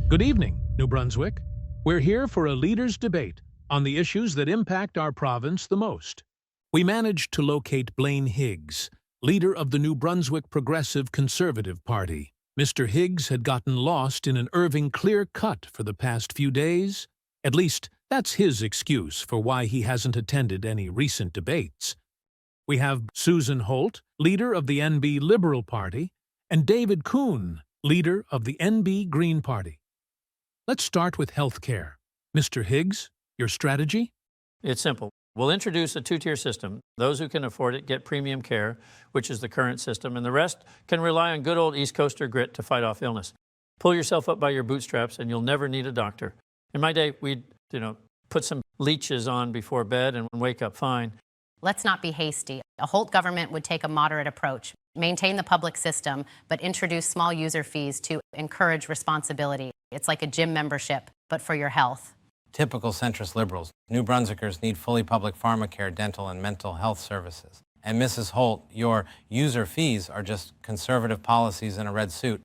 Good evening, New Brunswick. We're here for a leaders' debate on the issues that impact our province the most. We managed to locate Blaine Higgs, leader of the New Brunswick Progressive Conservative Party. Mr. Higgs had gotten lost in an Irving clear cut for the past few days. At least, that's his excuse for why he hasn't attended any recent debates. We have Susan Holt, leader of the NB Liberal Party, and David Coon, leader of the NB Green Party. Let's start with health care. Mr. Higgs, your strategy? It's simple. We'll introduce a two-tier system. Those who can afford it get premium care, which is the current system, and the rest can rely on good old East Coaster grit to fight off illness. Pull yourself up by your bootstraps and you'll never need a doctor. In my day, we'd, put some leeches on before bed and wake up fine. Let's not be hasty. A Holt government would take a moderate approach, maintain the public system, but introduce small user fees to encourage responsibility. It's like a gym membership, but for your health. Typical centrist liberals. New Brunswickers need fully public pharmacare, dental, and mental health services. And Mrs. Holt, your user fees are just conservative policies in a red suit.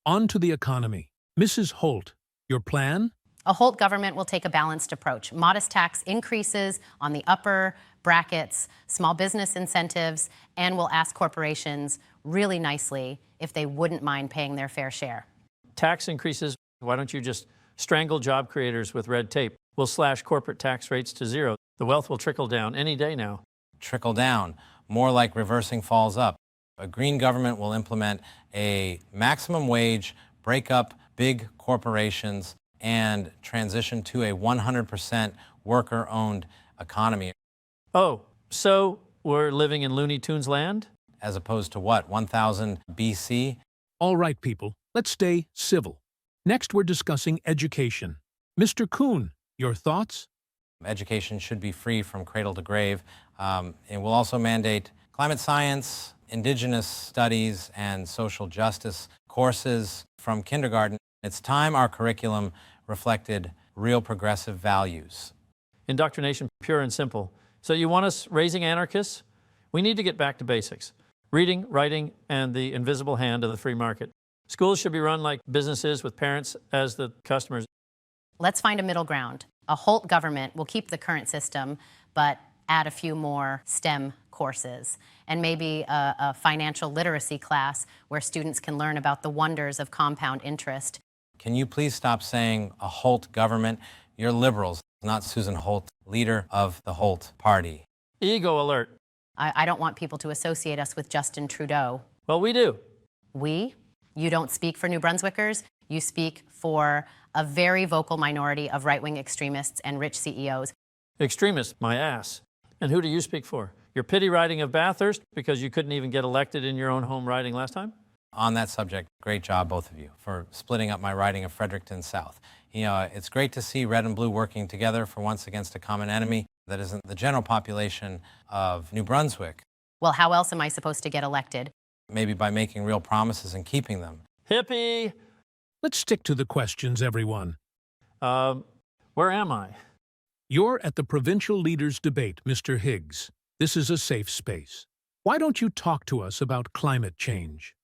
On to the economy. Mrs. Holt, your plan? A Holt government will take a balanced approach. Modest tax increases on the upper brackets, small business incentives, and will ask corporations really nicely if they wouldn't mind paying their fair share. Tax increases, why don't you just strangle job creators with red tape? We'll slash corporate tax rates to zero. The wealth will trickle down any day now. Trickle down, more like reversing falls up. A green government will implement a maximum wage, break up big corporations, and transition to a 100% worker-owned economy. Oh, so we're living in Looney Tunes land? As opposed to what, 1000 BC? All right, people, let's stay civil. Next, we're discussing education. Mr. Coon, your thoughts? Education should be free from cradle to grave. And we'll also mandate climate science, indigenous studies, and social justice courses from kindergarten. It's time our curriculum reflected real progressive values. Indoctrination, pure and simple. So you want us raising anarchists? We need to get back to basics. Reading, writing, and the invisible hand of the free market. Schools should be run like businesses with parents as the customers. Let's find a middle ground. A Holt government will keep the current system, but add a few more STEM courses, and maybe a financial literacy class where students can learn about the wonders of compound interest. Can you please stop saying a Holt government? You're liberals, not Susan Holt, leader of the Holt Party. Ego alert. I don't want people to associate us with Justin Trudeau. Well, we do. We? You don't speak for New Brunswickers. You speak for a very vocal minority of right-wing extremists and rich CEOs. Extremists, my ass. And who do you speak for? Your pity riding of Bathurst because you couldn't even get elected in your own home riding last time? On that subject, great job, both of you, for splitting up my riding of Fredericton South. It's great to see red and blue working together for once against a common enemy that isn't the general population of New Brunswick. Well, how else am I supposed to get elected? Maybe by making real promises and keeping them. Hippie! Let's stick to the questions, everyone. Where am I? You're at the provincial leaders' debate, Mr. Higgs. This is a safe space. Why don't you talk to us about climate change?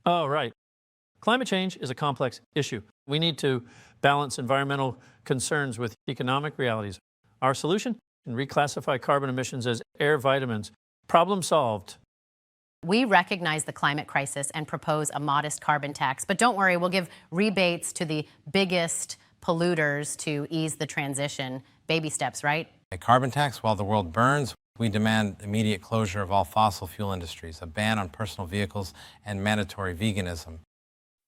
Oh, right. Climate change is a complex issue. We need to balance environmental concerns with economic realities. Our solution? Reclassify carbon emissions as air vitamins. Problem solved. We recognize the climate crisis and propose a modest carbon tax. But don't worry, we'll give rebates to the biggest polluters to ease the transition. Baby steps, right? A carbon tax while the world burns. We demand immediate closure of all fossil fuel industries, a ban on personal vehicles, and mandatory veganism.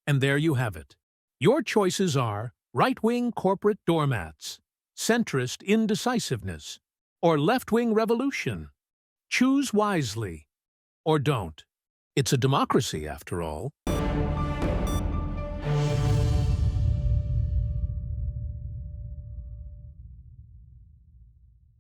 And there you have it. Your choices are right-wing corporate doormats, centrist indecisiveness, or left-wing revolution. Choose wisely. Or don't. It's a democracy, after all.